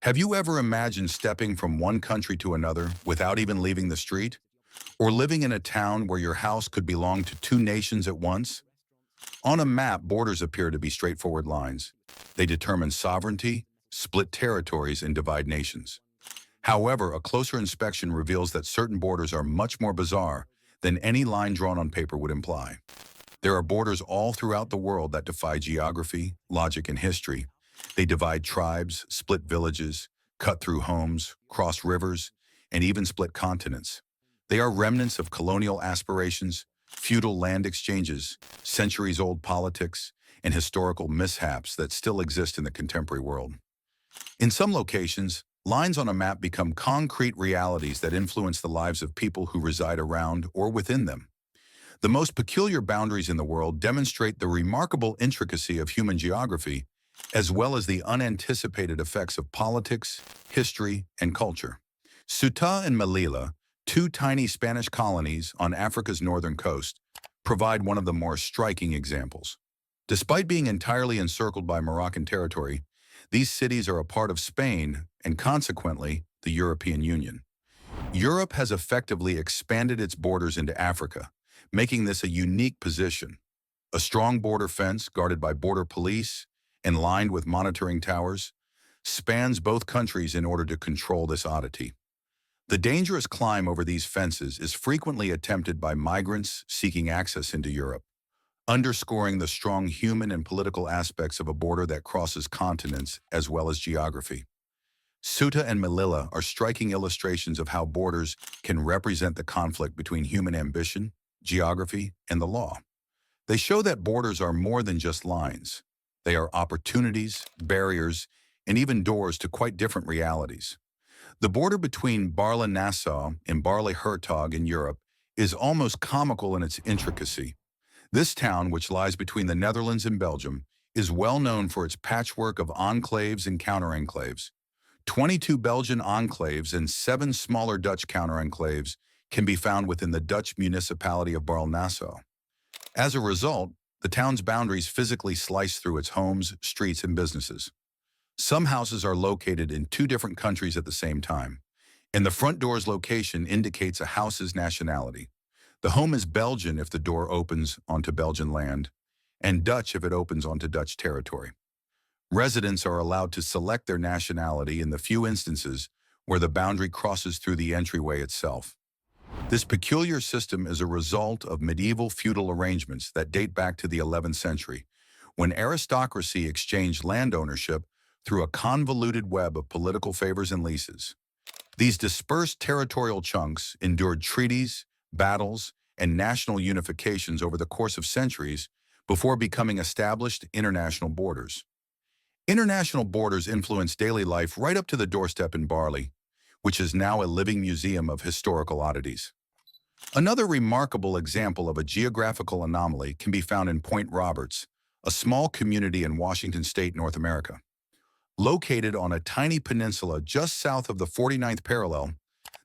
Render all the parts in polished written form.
Have you ever imagined stepping from one country to another without even leaving the street? Or living in a town where your house could belong to two nations at once? On a map, borders appear to be straightforward lines. They determine sovereignty, split territories, and divide nations. However, a closer inspection reveals that certain borders are much more bizarre than any line drawn on paper would imply. There are borders all throughout the world that defy geography, logic, and history. They divide tribes, split villages, cut through homes, cross rivers, and even split continents. They are remnants of colonial aspirations, feudal land exchanges, centuries-old politics, and historical mishaps that still exist in the contemporary world. In some locations, lines on a map become concrete realities that influence the lives of people who reside around or within them. The most peculiar boundaries in the world demonstrate the remarkable intricacy of human geography, as well as the unanticipated effects of politics, history, and culture. Ceuta and Melilla, two tiny Spanish colonies on Africa's northern coast, provide one of the more striking examples. Despite being entirely encircled by Moroccan territory, these cities are a part of Spain and consequently the European Union. Europe has effectively expanded its borders into Africa, making this a unique position. A strong border fence guarded by border police and lined with monitoring towers spans both countries in order to control this oddity. The dangerous climb over these fences is frequently attempted by migrants seeking access into Europe, underscoring the strong human and political aspects of a border that crosses continents as well as geography. Ceuta and Melilla are striking illustrations of how borders can represent the conflict between human ambition, geography, and the law. They show that borders are more than just lines. They are opportunities, barriers, and even doors to quite different realities. The border between Barle-Nassau and Barle-Hertog in Europe is almost comical in its intricacy. This town, which lies between the Netherlands and Belgium, is well known for its patchwork of enclaves and counter-enclaves. 22 Belgian enclaves and 7 smaller Dutch counter-enclaves can be found within the Dutch municipality of Barle-Nassau. As a result, the town's boundaries physically slice through its homes, streets, and businesses. Some houses are located in two different countries at the same time, and the front door's location indicates a house's nationality. The home is Belgian if the door opens onto Belgian land, and Dutch if it opens onto Dutch territory. Residents are allowed to select their nationality in the few instances where the boundary crosses through the entryway itself. This peculiar system is a result of medieval feudal arrangements that date back to the 11th century, when aristocracy exchanged land ownership through a convoluted web of political favors and leases. These dispersed territorial chunks endured treaties, battles, and national unifications over the course of centuries before becoming established international borders. International borders influence daily life right up to the doorstep in Barley, which is now a living museum of historical oddities. Another remarkable example of a geographical anomaly can be found in Point Roberts, a small community in Washington State, North America. Located on a tiny peninsula just south of the 49th parallel,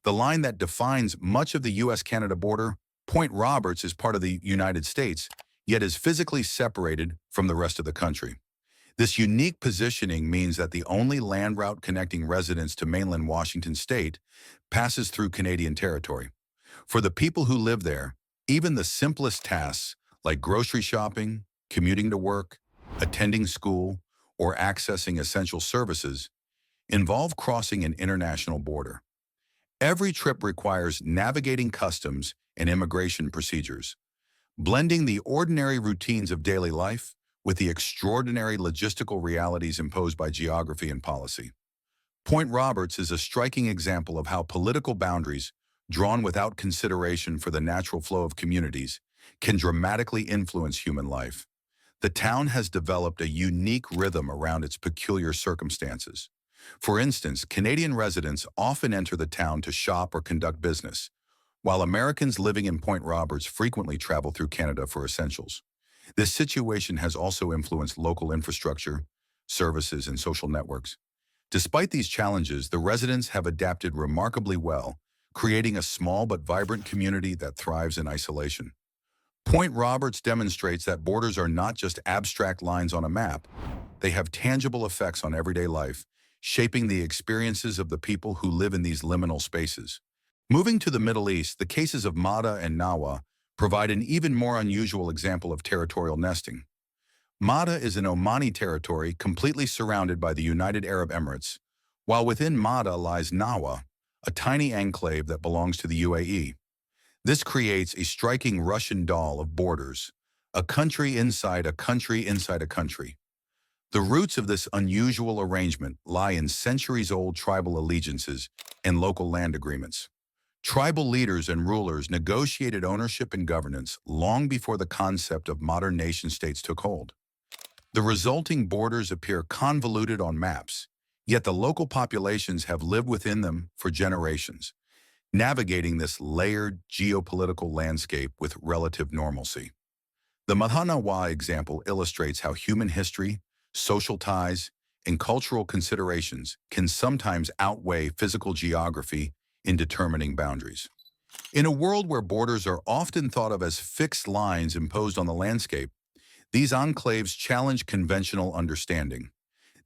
the line that defines much of the U.S.-Canada border, Point Roberts is part of the United States, yet is physically separated from the rest of the country. This unique positioning means that the only land route connecting residents to mainland Washington State passes through Canadian territory. For the people who live there, even the simplest tasks like grocery shopping, commuting to work, attending school, or accessing essential services involve crossing an international border. Every trip requires navigating customs and immigration procedures, blending the ordinary routines of daily life with the extraordinary logistical realities imposed by geography and policy. Point Roberts is a striking example of how political boundaries, drawn without consideration for the natural flow of communities, can dramatically influence human life. The town has developed a unique rhythm around its peculiar circumstances. For instance, Canadian residents often enter the town to shop or conduct business, while Americans living in Point Roberts frequently travel through Canada for essentials. This situation has also influenced local infrastructure, services, and social networks. Despite these challenges, the residents have adapted remarkably well, creating a small but vibrant community that thrives in isolation. Point Roberts demonstrates that borders are not just abstract lines on a map. They have tangible effects on everyday life, shaping the experiences of the people who live in these liminal spaces. Moving to the Middle East, the cases of Mada and Nawa provide an even more unusual example of territorial nesting. Mada is an Omani territory completely surrounded by the United Arab Emirates, while within Mada lies Nawa, a tiny enclave that belongs to the UAE. This creates a striking Russian doll of borders, a country inside a country inside a country. The roots of this unusual arrangement lie in centuries-old tribal allegiances and local land agreements. Tribal leaders and rulers negotiated ownership and governance long before the concept of modern nation-states took hold. The resulting borders appear convoluted on maps, yet the local populations have lived within them for generations, navigating this layered geopolitical landscape with relative normalcy. The Mahanawa example illustrates how human history, social ties, and cultural considerations can sometimes outweigh physical geography in determining boundaries. In a world where borders are often thought of as fixed lines imposed on the landscape, these enclaves challenge conventional understanding.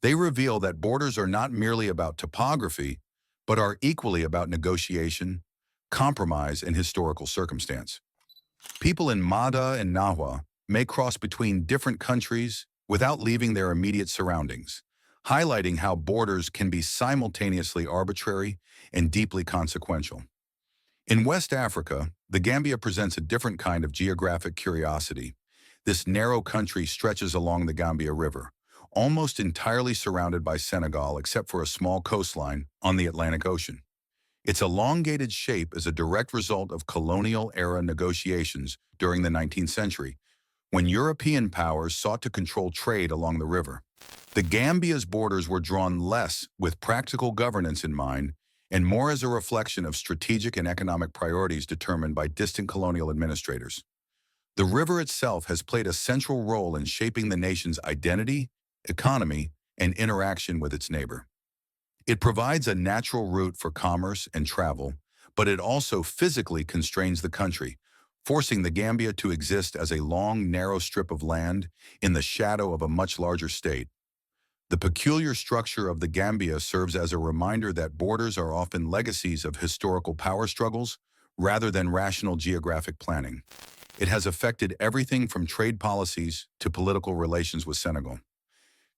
They reveal that borders are not merely about topography, but are equally about negotiation, compromise, and historical circumstance. People in Mada and Nahua may cross between different countries without leaving their immediate surroundings, highlighting how borders can be simultaneously arbitrary and deeply consequential. In West Africa, the Gambia presents a different kind of geographic curiosity. This narrow country stretches along the Gambia River, almost entirely surrounded by Senegal except for a small coastline on the Atlantic Ocean. Its elongated shape is a direct result of colonial-era negotiations during the 19th century, when European powers sought to control trade along the river. The Gambia's borders were drawn less with practical governance in mind and more as a reflection of strategic and economic priorities determined by distant colonial administrators. The river itself has played a central role in shaping the nation's identity, economy, and interaction with its neighbor. It provides a natural route for commerce and travel, but it also physically constrains the country, forcing the Gambia to exist as a long, narrow strip of land in the shadow of a much larger state. The peculiar structure of the Gambia serves as a reminder that borders are often legacies of historical power struggles rather than rational geographic planning. It has affected everything from trade policies to political relations with Senegal.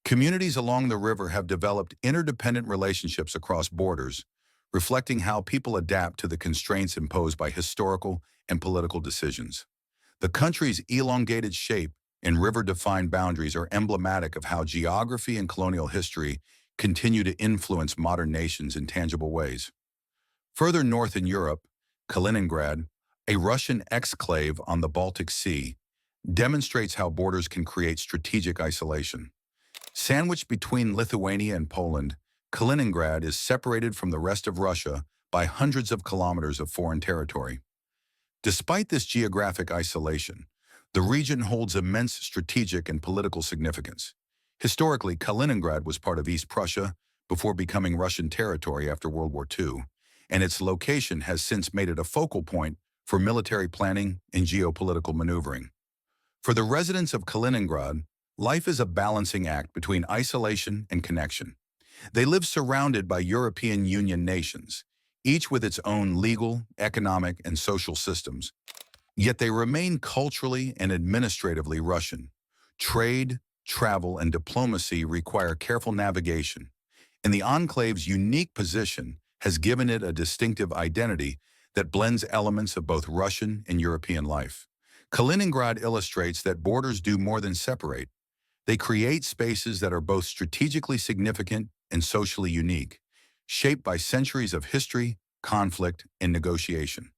Communities along the river have developed interdependent relationships across borders, reflecting how people adapt to the constraints imposed by historical and political decisions. The country's elongated shape and river-defined boundaries are emblematic of how geography and colonial history continue to influence modern nations in tangible ways. Further north in Europe, Kaliningrad, a Russian exclave on the Baltic Sea, demonstrates how borders can create strategic isolation. Sandwiched between Lithuania and Poland, Kaliningrad is separated from the rest of Russia by hundreds of kilometers of foreign territory. Despite this geographic isolation, the region holds immense strategic and political significance. Historically, Kaliningrad was part of East Prussia before becoming Russian territory after World War II, and its location has since made it a focal point for military planning and geopolitical maneuvering. For the residents of Kaliningrad, life is a balancing act between isolation and connection. They live surrounded by European Union nations, each with its own legal, economic, and social systems. Yet they remain culturally and administratively Russian. Trade, travel, and diplomacy require careful navigation, and the enclave's unique position has given it a distinctive identity that blends elements of both Russian and European life. Kaliningrad illustrates that borders do more than separate. They create spaces that are both strategically significant and socially unique, shaped by centuries of history, conflict, and negotiation.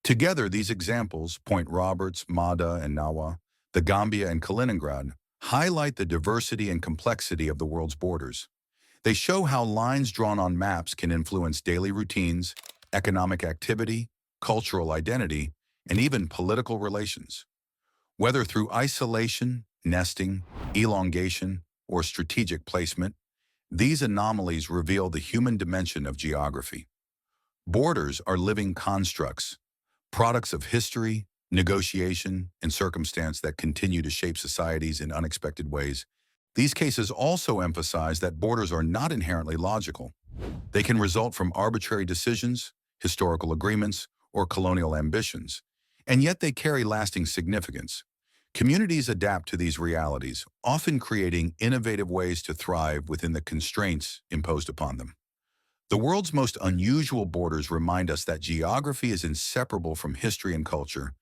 Together, these examples, Point Roberts, Mada, and Nawa, the Gambia and Kaliningrad, highlight the diversity and complexity of the world's borders. They show how lines drawn on maps can influence daily routines, economic activity, cultural identity, and even political relations. Whether through isolation, nesting, elongation, or strategic placement, these anomalies reveal the human dimension of geography. Borders are living constructs, products of history, negotiation, and circumstance that continue to shape societies in unexpected ways. These cases also emphasize that borders are not inherently logical. They can result from arbitrary decisions, historical agreements, or colonial ambitions, and yet they carry lasting significance. Communities adapt to these realities, often creating innovative ways to thrive within the constraints imposed upon them. The world's most unusual borders remind us that geography is inseparable from history and culture,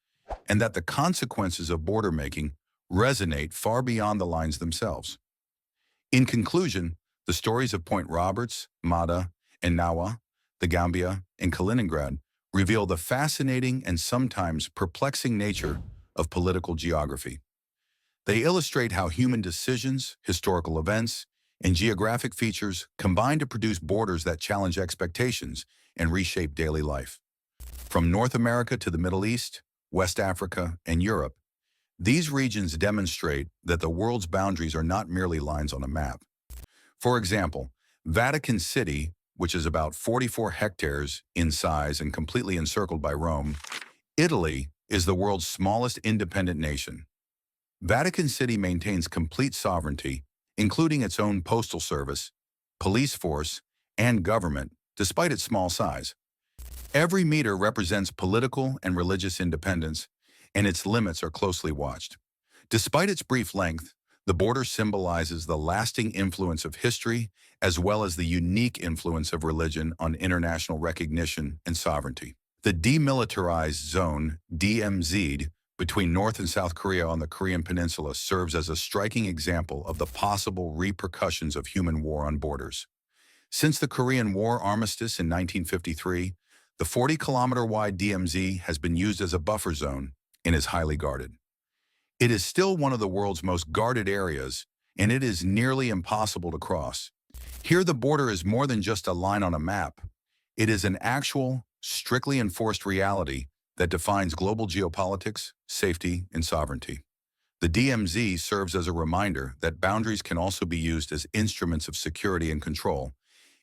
and that the consequences of border making resonate far beyond the lines themselves. In conclusion, the stories of Point Roberts, Mata, and Nawa, the Gambia, and Kaliningrad reveal the fascinating and sometimes perplexing nature of political geography. They illustrate how human decisions, historical events, and geographic features combine to produce borders that challenge expectations and reshape daily life. From North America to the Middle East, West Africa, and Europe, these regions demonstrate that the world's boundaries are not merely lines on a map. For example, Vatican City, which is about 44 hectares in size and completely encircled by Rome, Italy is the world's smallest independent nation. Vatican City maintains complete sovereignty, including its own postal service, police force, and government, despite its small size. Every meter represents political and religious independence, and its limits are closely watched. Despite its brief length, the border symbolizes the lasting influence of history as well as the unique influence of religion on international recognition and sovereignty. The Demilitarized Zone, DMZ, between North and South Korea on the Korean Peninsula serves as a striking example of the possible repercussions of human war on borders. Since the Korean War armistice in 1953, the 40-kilometer-wide DMZ has been used as a buffer zone and is highly guarded. It is still one of the world's most guarded areas, and it is nearly impossible to cross. Here, the border is more than just a line on a map. It is an actual, strictly enforced reality that defines global geopolitics, safety, and sovereignty. The DMZ serves as a reminder that boundaries can also be used as instruments of security and control,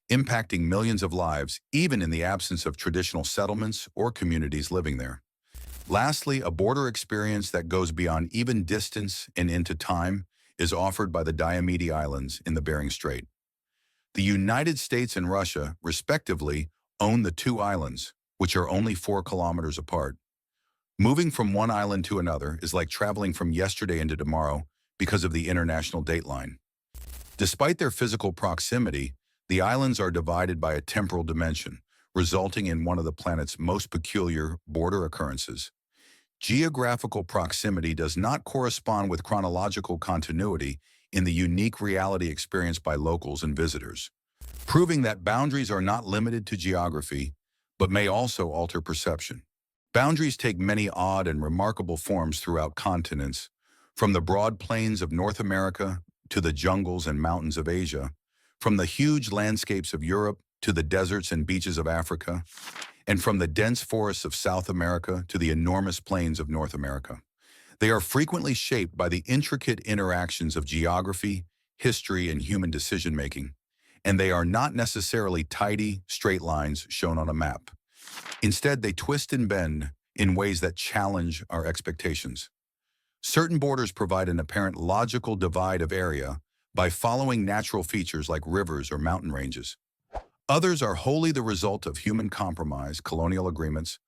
impacting millions of lives even in the absence of traditional settlements or communities living there. Lastly, a border experience that goes beyond even distance and into time is offered by the Diomede Islands in the Bering Strait. The United States and Russia, respectively, own the two islands, which are only 4 kilometers apart. Moving from one island to another is like traveling from yesterday into tomorrow because of the international dateline. Despite their physical proximity, the islands are divided by a temporal dimension, resulting in one of the planet's most peculiar border occurrences. Geographical proximity does not correspond with chronological continuity in the unique reality experienced by locals and visitors, proving that boundaries are not limited to geography, but may also alter perception. Boundaries take many odd and remarkable forms throughout continents, from the broad plains of North America to the jungles and mountains of Asia, from the huge landscapes of Europe to the deserts and beaches of Africa, and from the dense forests of South America to the enormous plains of North America. They are frequently shaped by the intricate interactions of geography, history, and human decision-making, and they are not necessarily tidy, straight lines shown on a map. Instead, they twist and bend in ways that challenge our expectations. Certain borders provide an apparent logical divide of area by following natural features like rivers or mountain ranges. Others are wholly the result of human compromise, colonial agreements,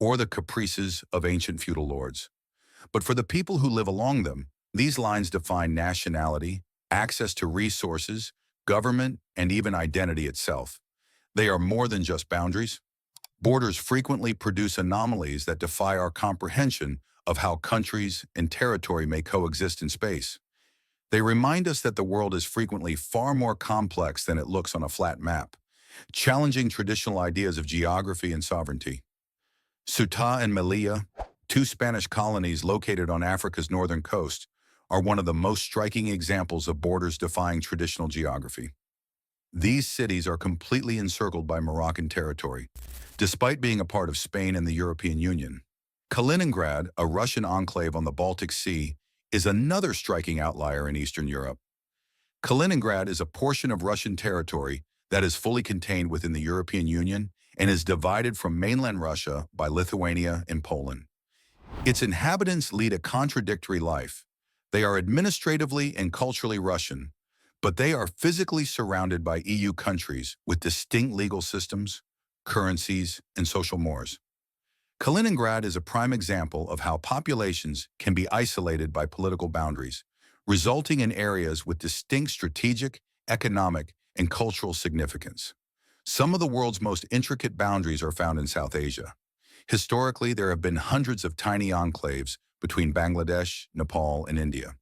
or the caprices of ancient feudal lords. But for the people who live along them, these lines define nationality, access to resources, government, and even identity itself. They are more than just boundaries. Borders frequently produce anomalies that defy our comprehension of how countries and territory may coexist in space. They remind us that the world is frequently far more complex than it looks on a flat map, challenging traditional ideas of geography and sovereignty. Ceuta and Melilla, two Spanish colonies located on Africa's northern coast, are one of the most striking examples of borders defying traditional geography. These cities are completely encircled by Moroccan territory, despite being a part of Spain and the European Union. Kaliningrad, a Russian enclave on the Baltic Sea, is another striking outlier in Eastern Europe. Kaliningrad is a portion of Russian territory that is fully contained within the European Union and is divided from mainland Russia by Lithuania and Poland. Its inhabitants lead a contradictory life. They are administratively and culturally Russian, but they are physically surrounded by EU countries with distinct legal systems, currencies, and social mores. Kaliningrad is a prime example of how populations can be isolated by political boundaries, resulting in areas with distinct strategic, economic, and cultural significance. Some of the world's most intricate boundaries are found in South Asia. Historically, there have been hundreds of tiny enclaves between Bangladesh, Nepal, and India.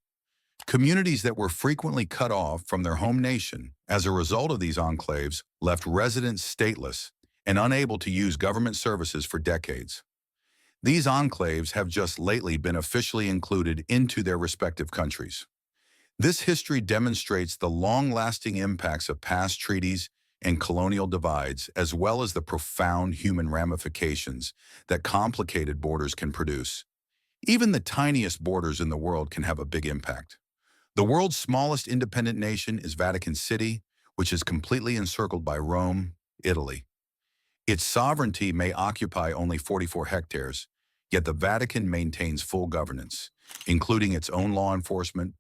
Communities that were frequently cut off from their home nation as a result of these enclaves left residents stateless and unable to use government services for decades. These enclaves have just lately been officially included into their respective countries. This history demonstrates the long-lasting impacts of past treaties and colonial divides, as well as the profound human ramifications that complicated borders can produce. Even the tiniest borders in the world can have a big impact. The world's smallest independent nation is Vatican City, which is completely encircled by Rome, Italy. Its sovereignty may occupy only 44 hectares, yet the Vatican maintains full governance, including its own law enforcement,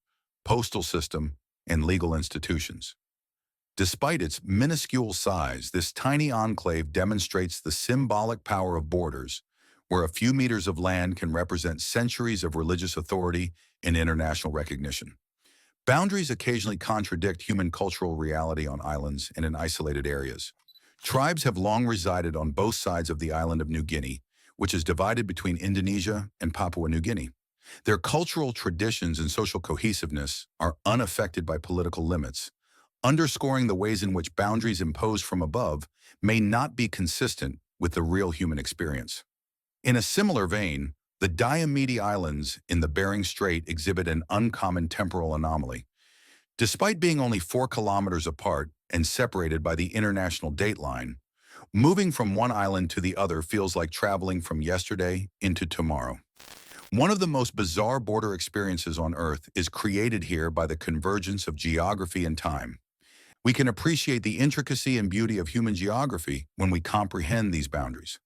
postal system, and legal institutions. Despite its minuscule size, this tiny enclave demonstrates the symbolic power of borders, where a few meters of land can represent centuries of religious authority and international recognition. Boundaries occasionally contradict human cultural reality on islands and in isolated areas. Tribes have long resided on both sides of the island of New Guinea, which is divided between Indonesia and Papua New Guinea. Their cultural traditions and social cohesiveness are unaffected by political limits, underscoring the ways in which boundaries imposed from above may not be consistent with the real human experience. In a similar vein, the Diomede Islands in the Bering Strait exhibit an uncommon temporal anomaly. Despite being only 4 kilometers apart and separated by the international dateline, moving from one island to the other feels like traveling from yesterday into tomorrow. One of the most bizarre border experiences on Earth is created here by the convergence of geography and time. We can appreciate the intricacy and beauty of human geography when we comprehend these boundaries.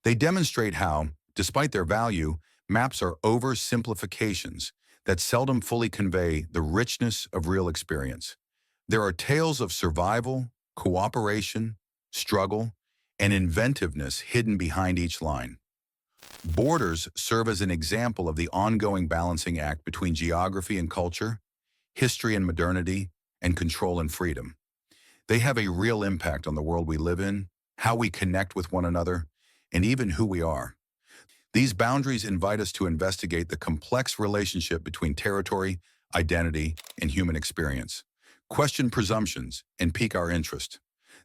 They demonstrate how, despite their value, maps are oversimplifications that seldom fully convey the richness of real experience. There are tales of survival, cooperation, struggle, and inventiveness hidden behind each line. Borders serve as an example of the ongoing balancing act between geography and culture, history and modernity, and control and freedom. They have a real impact on the world we live in, how we connect with one another, and even who we are. These boundaries invite us to investigate the complex relationship between territory, identity, and human experience, question presumptions, and pique our interest.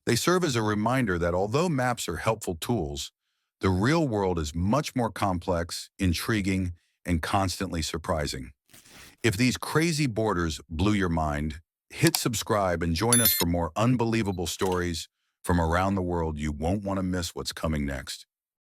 They serve as a reminder that although maps are helpful tools, the real world is much more complex, intriguing, and constantly surprising. If these crazy borders blew your mind, hit subscribe and join us for more unbelievable stories from around the world. You won't want to miss what's coming next.